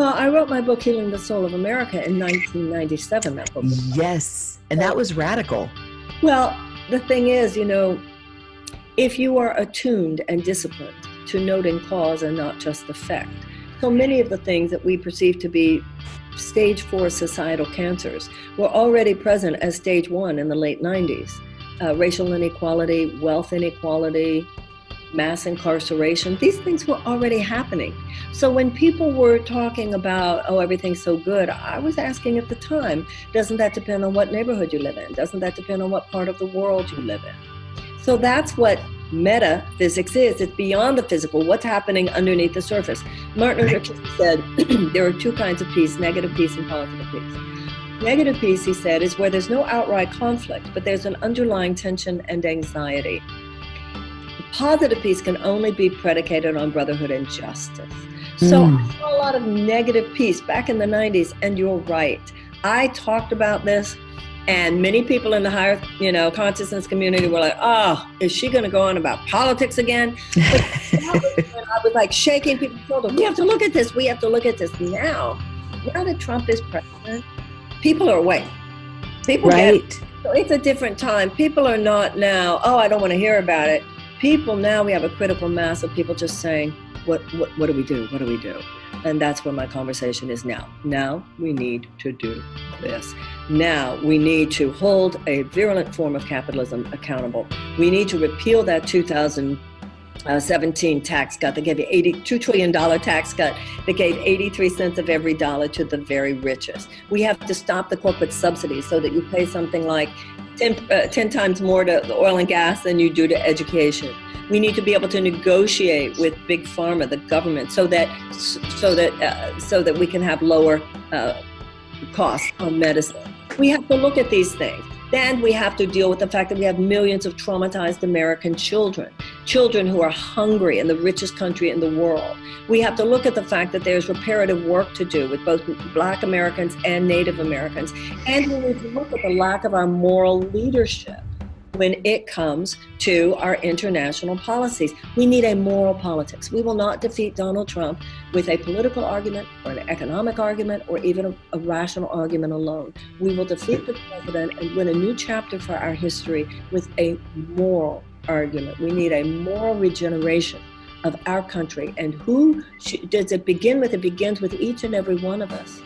Well, I wrote my book, Healing the Soul of America, in 1997, that book. Yes, and that was radical. Well, the thing is, if you are attuned and disciplined to noting cause and not just effect, so many of the things that we perceive to be stage 4 societal cancers were already present as stage 1 in the late 90s. Racial inequality, wealth inequality, mass incarceration, these things were already happening. So when people were talking about, oh, everything's so good, I was asking at the time, doesn't that depend on what neighborhood you live in? Doesn't that depend on what part of the world you live in? So that's what metaphysics is. It's beyond the physical, what's happening underneath the surface. Martin Luther King said there are two kinds of peace, negative peace and positive peace. Negative peace, he said, is where there's no outright conflict, but there's an underlying tension and anxiety. Positive peace can only be predicated on brotherhood and justice. So I saw a lot of negative peace back in the 90s, and you're right. I talked about this, and many people in the higher, consciousness community were like, oh, is she going to go on about politics again? But I was like shaking people's shoulders. We have to look at this. We have to look at this now. Now that Trump is president, people are awake. People get it. So it's a different time. People are not now, oh, I don't want to hear about it. People now, we have a critical mass of people just saying, what do we do? What do we do? And that's where my conversation is now. Now we need to do this. Now we need to hold a virulent form of capitalism accountable. We need to repeal that 2017 tax cut that gave you $82 trillion tax cut that gave 83 cents of every dollar to the very richest. We have to stop the corporate subsidies so that you pay something like 10 times more to the oil and gas than you do to education. We need to be able to negotiate with big pharma, the government, so that we can have lower costs on medicine. We have to look at these things. Then we have to deal with the fact that we have millions of traumatized American children who are hungry in the richest country in the world. We have to look at the fact that there's reparative work to do with both Black Americans and Native Americans. And we need to look at the lack of our moral leadership when it comes to our international policies. We need a moral politics. We will not defeat Donald Trump with a political argument or an economic argument or even a rational argument alone. We will defeat the president and win a new chapter for our history with a moral argument. We need a moral regeneration of our country. And who does it begin with? It begins with each and every one of us.